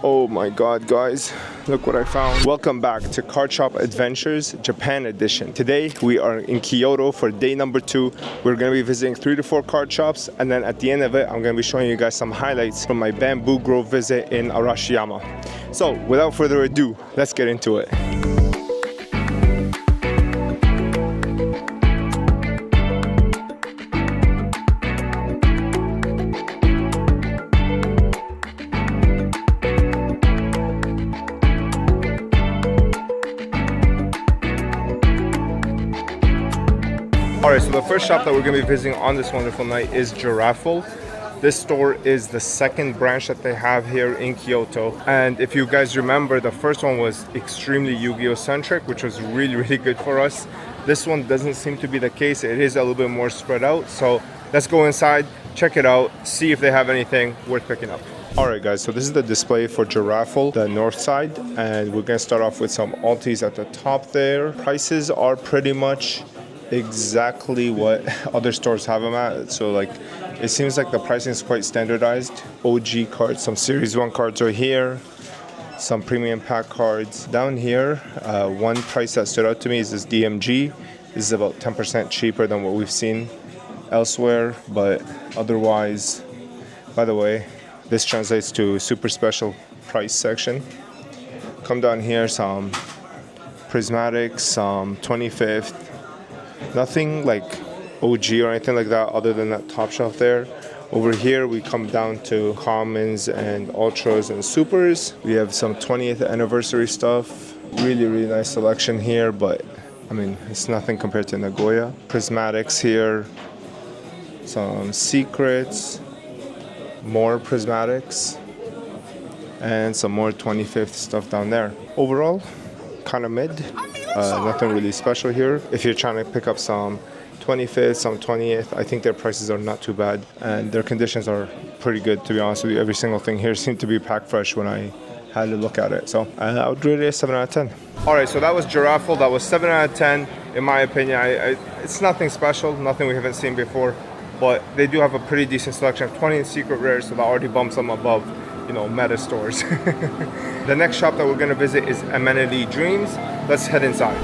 Oh my god, guys, look what I found. Welcome back to Card Shop Adventures Japan Edition. Today we are in Kyoto for day number 2. We're going to be visiting 3 to 4 card shops, and then at the end of it I'm going to be showing you guys some highlights from my bamboo grove visit in Arashiyama. So without further ado, let's get into it. Alright, so the first shop that we're going to be visiting on this wonderful night is Giraffe. This store is the second branch that they have here in Kyoto. And if you guys remember, the first one was extremely Yu-Gi-Oh! Centric, which was really good for us. This one doesn't seem to be the case. It is a little bit more spread out. So let's go inside, check it out, see if they have anything worth picking up. Alright guys, so this is the display for Giraffe, the north side. And we're going to start off with some alties at the top there. Prices are pretty much exactly what other stores have them at, so like it seems like the pricing is quite standardized. OG cards, some series 1 cards are here, some premium pack cards down here. One price that stood out to me is this DMG. This is about 10% cheaper than what we've seen elsewhere, but otherwise, by the way, this translates to super special price section. Come down here, some prismatics, some 25th. Nothing like OG or anything like that other than that top shelf there. Over here we come down to commons and ultras and supers. We have some 20th anniversary stuff. Really nice selection here, but I mean it's nothing compared to Nagoya. Prismatics here, some secrets, more prismatics, and some more 25th stuff down there. Overall, kind of mid. Nothing really special here. If you're trying to pick up some 25th, some 20th, I think their prices are not too bad, and their conditions are pretty good, to be honest with you. Every single thing here seemed to be packed fresh when I had to look at it. So I would rate it a 7 out of 10. Alright, so that was Giraffe. That was 7 out of 10 in my opinion. It's nothing special, nothing we haven't seen before, but they do have a pretty decent selection of 20 secret rares, so that already bumps them above, you know, meta stores. The next shop that we're going to visit is Amenity Dreams. Let's head inside.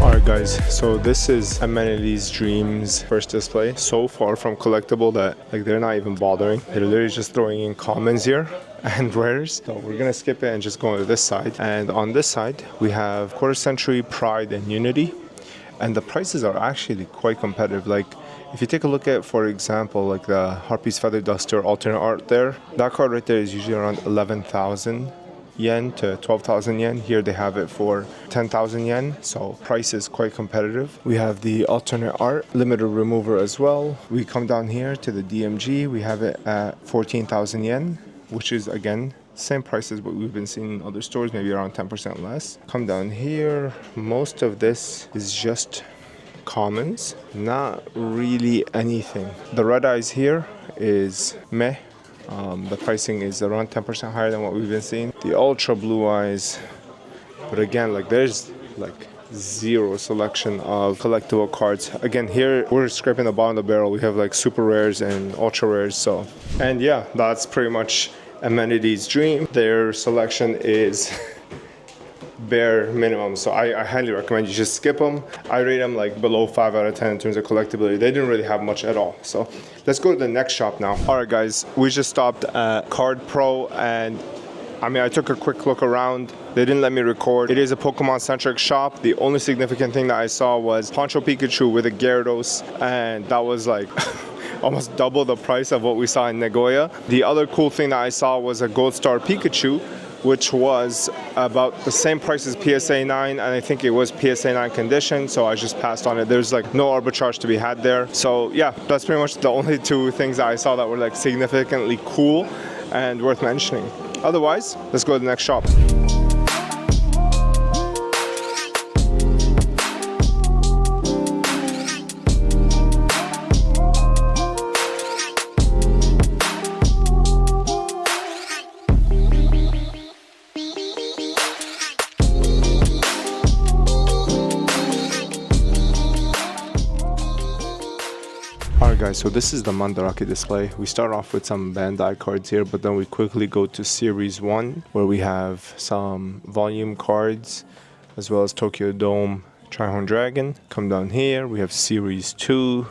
Alright guys, so this is Amenity's Dreams first display. So far from collectible that like they're not even bothering. They're literally just throwing in commons here and rares. So we're gonna skip it and just go to this side. And on this side we have Quarter Century, Pride, and Unity. And the prices are actually quite competitive. Like if you take a look at, for example, like the Harpy's Feather Duster alternate art there, that card right there is usually around 11,000 yen to 12,000 yen. Here they have it for 10,000 yen, so price is quite competitive. We have the alternate art limited remover as well. We come down here to the DMG. We have it at 14,000 yen, which is again same price as what we've been seeing in other stores, maybe around 10% less. Come down here, most of this is just commons, not really anything. The red eyes here is meh. The pricing is around 10% higher than what we've been seeing. The ultra blue eyes, but again, like there's like zero selection of collectible cards. Again, here we're scraping the bottom of the barrel. We have like super rares and ultra rares. So, and yeah, that's pretty much Amenity's Dream. Their selection is bare minimum, so I highly recommend you just skip them. I rate them like below 5 out of 10 in terms of collectability. They didn't really have much at all. So let's go to the next shop now. Alright guys, we just stopped at Card Pro, and I mean I took a quick look around. They didn't let me record. It is a Pokemon centric shop. The only significant thing that I saw was Poncho Pikachu with a Gyarados, and that was like almost double the price of what we saw in Nagoya. The other cool thing that I saw was a Gold Star Pikachu, which was about the same price as PSA 9, and I think it was PSA 9 condition, so I just passed on it. There's like no arbitrage to be had there. So yeah, that's pretty much the only two things that I saw that were like significantly cool and worth mentioning. Otherwise, let's go to the next shop. Alright guys, so this is the Mandarake display. We start off with some Bandai cards here, but then we quickly go to Series 1, where we have some volume cards, as well as Tokyo Dome Trihorn Dragon. Come down here, we have Series 2.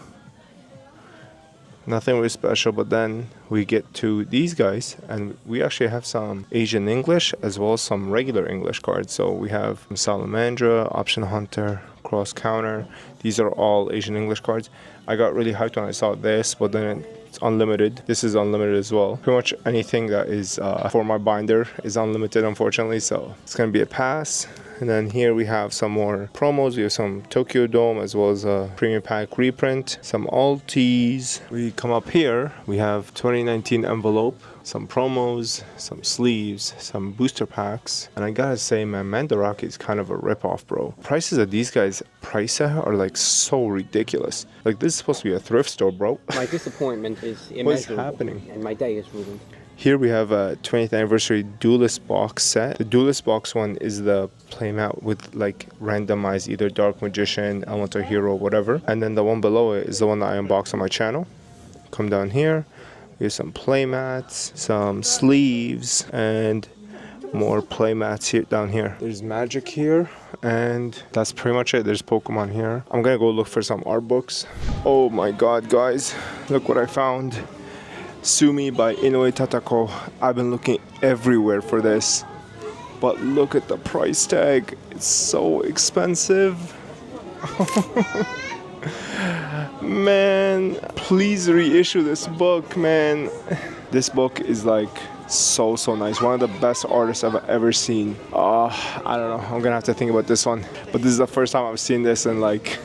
Nothing really special, but then we get to these guys, and we actually have some Asian English, as well as some regular English cards. So we have Salamandra, Option Hunter, Cross Counter. These are all Asian English cards. I got really hyped when I saw this, but then it's unlimited. This is unlimited as well. Pretty much anything that is for my binder is unlimited, unfortunately, so it's gonna be a pass. And then here we have some more promos. We have some Tokyo Dome, as well as a premium pack reprint, some alties. We come up here, we have 2019 envelope, some promos, some sleeves, some booster packs. And I gotta say, man, Mandarake is kind of a ripoff, bro. Prices of these guys are like so ridiculous. Like, this is supposed to be a thrift store, bro. My disappointment is immeasurable. What is happening? And my day is ruined. Here we have a 20th anniversary Duelist box set. The Duelist box one is the playmat with like randomized either Dark Magician, Elemental Hero, whatever. And then the one below it is the one that I unboxed on my channel. Come down here, we have some playmats, some sleeves, and more playmats here down here. There's Magic here, and that's pretty much it. There's Pokemon here. I'm gonna go look for some art books. Oh my god, guys, look what I found. Sumi by Inoue Tatako. I've been looking everywhere for this, but look at the price tag. It's so expensive. Man, please reissue this book, man. This book is like so nice. One of the best artists I've ever seen. I don't know, I'm gonna have to think about this one, but this is the first time I've seen this in like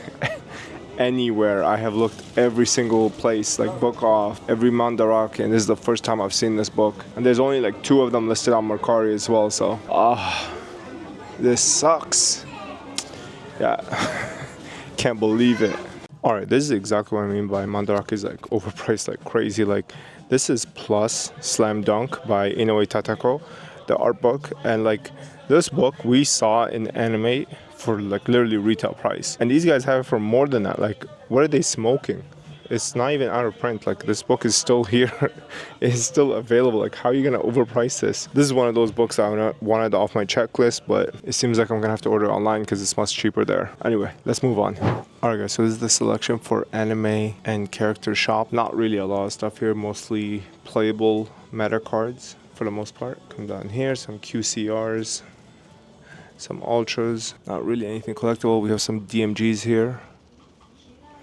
anywhere. I have looked every single place, like Book Off, every Mandarake, and this is the first time I've seen this book. And there's only like 2 of them listed on Mercari as well, so this sucks. Yeah. Can't believe it. Alright, this is exactly what I mean by Mandarake is like overpriced like crazy. Like, this is Plus Slam Dunk by Inoue Tatako, the art book, and like this book we saw in anime for like literally retail price, and these guys have it for more than that. Like, what are they smoking? It's not even out of print. Like, this book is still here. It's still available. Like, how are you gonna overprice this? This is one of those books I wanted off my checklist, but it seems like I'm gonna have to order online because it's much cheaper there. Anyway, let's move on. Alright guys, so this is the selection for anime and character shop. Not really a lot of stuff here, mostly playable meta cards for the most part. Come down here, some QCRs, some ultras, not really anything collectible. We have some DMGs here.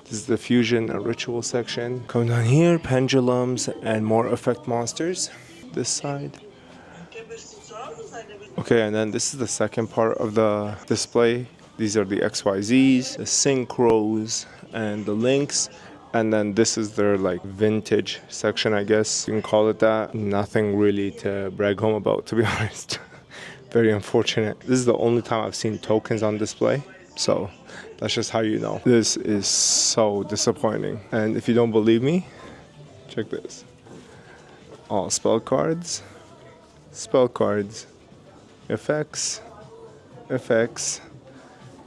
This is the fusion and ritual section. Come down here, pendulums and more effect monsters. This side. Okay, and then this is the second part of the display. These are the XYZs, the synchros, and the links. And then this is their like vintage section, I guess you can call it that. Nothing really to brag home about, to be honest. Very unfortunate. This is the only time I've seen tokens on display, so that's just how you know. This is so disappointing. And if you don't believe me, check this. All spell cards, effects,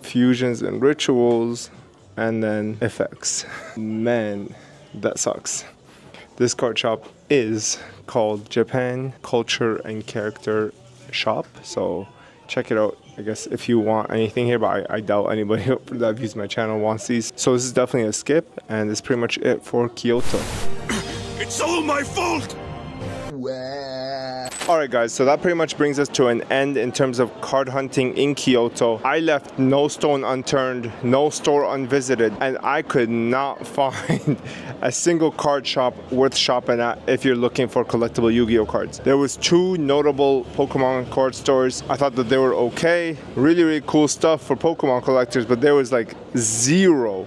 fusions and rituals, and then effects. Man, that sucks. This card shop is called Japan Culture and Character Shop, so check it out, I guess, if you want anything here, but I doubt anybody that views my channel wants these. So this is definitely a skip, and it's pretty much it for Kyoto. It's all my fault! Alright guys, so that pretty much brings us to an end in terms of card hunting in Kyoto. I left no stone unturned, no store unvisited, and I could not find a single card shop worth shopping at if you're looking for collectible Yu-Gi-Oh cards. There was 2 notable Pokemon card stores. I thought that they were okay. Really cool stuff for Pokemon collectors, but there was like zero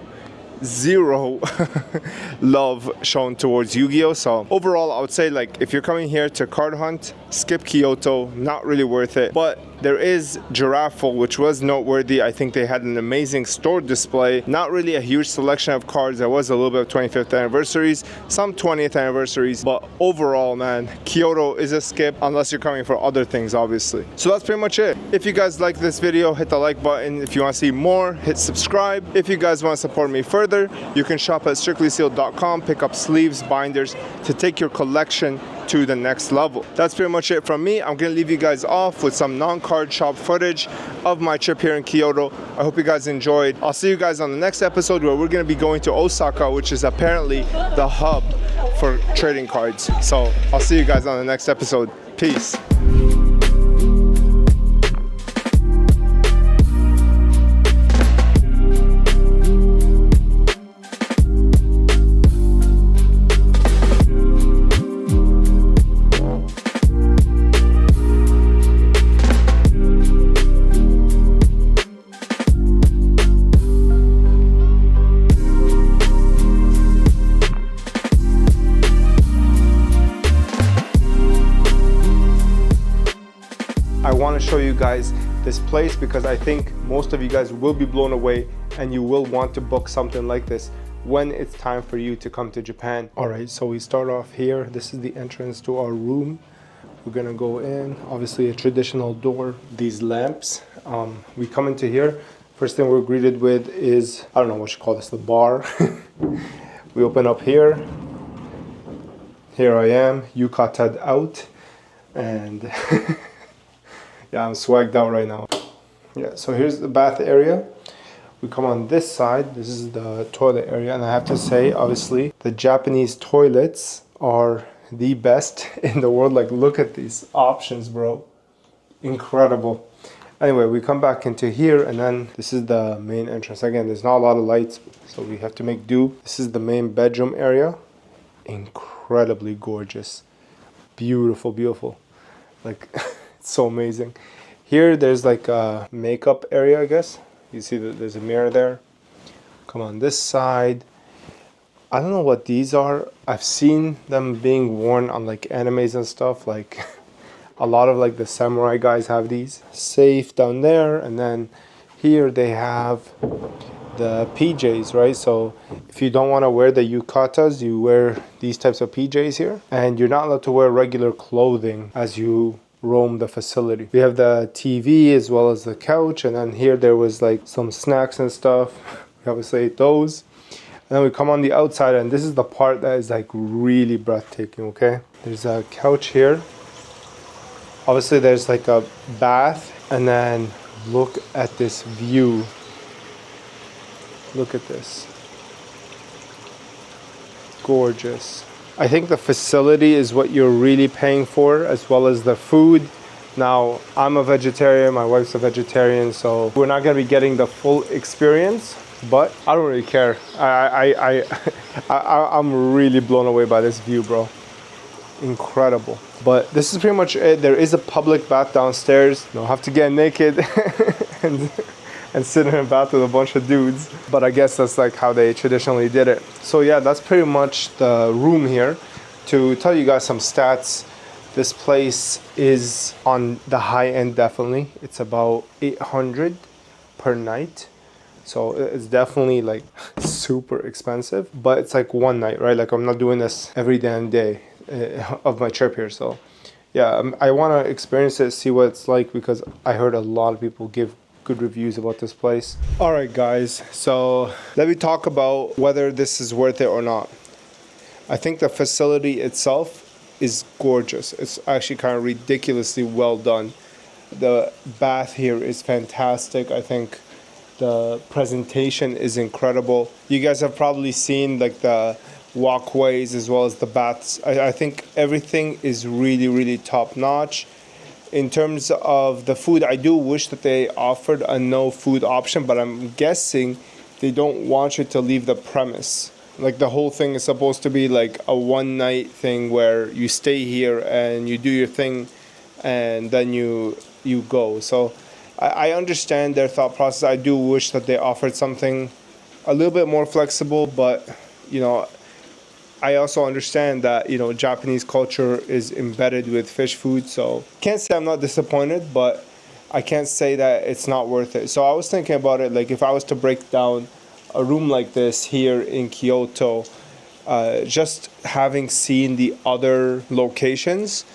love shown towards Yu-Gi-Oh. So overall, I would say, like, if you're coming here to card hunt, skip Kyoto. Not really worth it. But There is Giraffe, which was noteworthy. I think they had an amazing store display. Not really a huge selection of cards. There was a little bit of 25th anniversaries, some 20th anniversaries, but overall, man, Kyoto is a skip unless you're coming for other things, obviously. So that's pretty much it. If you guys like this video, hit the like button. If you want to see more, hit subscribe. If you guys want to support me further, you can shop at strictlysealed.com, pick up sleeves, binders to take your collection to the next level. That's pretty much it from me. I'm gonna leave you guys off with some non-card shop footage of my trip here in Kyoto. I hope you guys enjoyed. I'll see you guys on the next episode where we're gonna be going to Osaka, which is apparently the hub for trading cards. So I'll see you guys on the next episode. Peace. I want to show you guys this place because I think most of you guys will be blown away and you will want to book something like this when it's time for you to come to Japan. All right, so we start off here. This is the entrance to our room. We're gonna go in, obviously a traditional door, these lamps. We come into here. First thing we're greeted with is, I don't know what you call this, the bar. We open up here. Here I am, yukata'd out, and yeah, I'm swagged out right now. Yeah, so here's the bath area. We come on this side. This is the toilet area, and I have to say, obviously, the Japanese toilets are the best in the world. Like, look at these options, bro. Incredible. Anyway, we come back into here, and then this is the main entrance. Again, there's not a lot of lights, so we have to make do. This is the main bedroom area. Incredibly gorgeous. Beautiful, beautiful. Like, it's so amazing. Here, there's like a makeup area, I guess. You see that there's a mirror there. Come on this side. I don't know what these are. I've seen them being worn on like animes and stuff. Like a lot of like the samurai guys have these. Safe down there, and then here they have the PJs, right? So if you don't want to wear the yukatas, you wear these types of PJs here, and you're not allowed to wear regular clothing as you roam the facility. We have the TV as well as the couch, and then here there was like some snacks and stuff. We obviously ate those. And then we come on the outside, and this is the part that is like really breathtaking, okay? There's a couch here. Obviously there's like a bath, and then look at this view. Look at this. Gorgeous. I think the facility is what you're really paying for, as well as the food. Now, I'm a vegetarian, my wife's a vegetarian, so we're not gonna be getting the full experience, but I don't really care. I'm really blown away by this view, bro. Incredible. But this is pretty much it. There is a public bath downstairs. You don't have to get naked and sit in a bath with a bunch of dudes. But I guess that's like how they traditionally did it. So yeah, that's pretty much the room here. To tell you guys some stats, this place is on the high end, definitely. It's about 800 per night. So it's definitely like super expensive, but it's like one night, right? Like I'm not doing this every damn day of my trip here. So yeah, I want to experience it, see what it's like, because I heard a lot of people give good reviews about this place. All right, guys, so let me talk about whether this is worth it or not. I think the facility itself is gorgeous. It's actually kind of ridiculously well done. The bath here is fantastic. I think the presentation is incredible. You guys have probably seen like the walkways as well as the baths. I think everything is really, really top notch. In terms of the food, I do wish that they offered a no food option, but I'm guessing they don't want you to leave the premise. Like the whole thing is supposed to be like a one night thing where you stay here and you do your thing and then you go. So I understand their thought process. I do wish that they offered something a little bit more flexible, but you know, I also understand that, you know, Japanese culture is embedded with fish food, so can't say I'm not disappointed, but I can't say that it's not worth it. So I was thinking about it, like if I was to break down a room like this here in Kyoto, just having seen the other locations,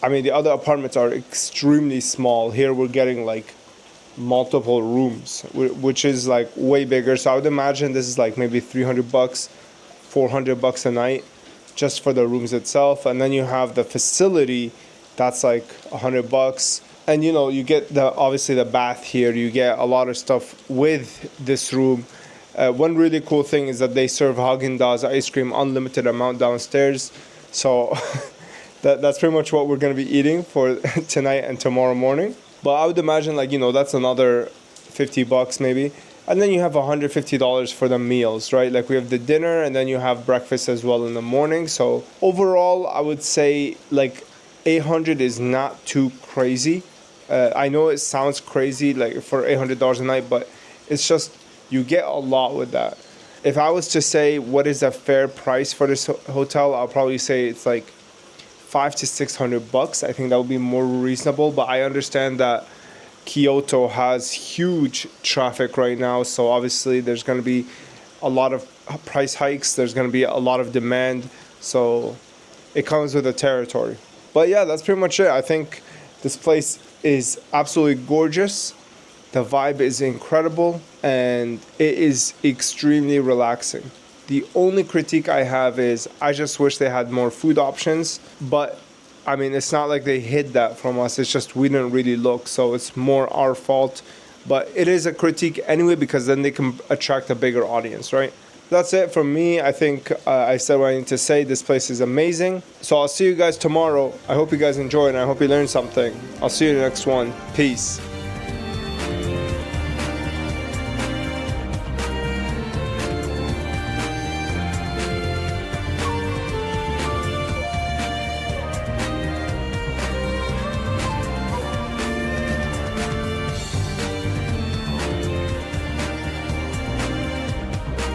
I mean, the other apartments are extremely small. Here we're getting like multiple rooms, which is like way bigger. So I would imagine this is like maybe $300, $400 a night just for the rooms itself. And then you have the facility that's like $100. And you know, you get the obviously the bath here. You get a lot of stuff with this room. One really cool thing is that they serve Haagen-Dazs ice cream, unlimited amount downstairs. So that's pretty much what we're going to be eating for tonight and tomorrow morning. But I would imagine, like, you know, that's another $50 maybe. And then you have $150 for the meals, right? Like we have the dinner and then you have breakfast as well in the morning. So overall, I would say like 800 is not too crazy. I know it sounds crazy like for $800 a night, but it's just you get a lot with that. If I was to say what is a fair price for this hotel, I'll probably say it's like $500 to $600. I think that would be more reasonable, but I understand that Kyoto has huge traffic right now, so obviously there's going to be a lot of price hikes. There's going to be a lot of demand, so it comes with the territory. But yeah, that's pretty much it. I think this place is absolutely gorgeous. The vibe is incredible and it is extremely relaxing. The only critique I have is I just wish they had more food options, but I mean, it's not like they hid that from us. It's just we didn't really look, so it's more our fault. But it is a critique anyway because then they can attract a bigger audience, right? That's it from me. I think I said what I need to say. This place is amazing. So I'll see you guys tomorrow. I hope you guys enjoy and I hope you learned something. I'll see you in the next one. Peace.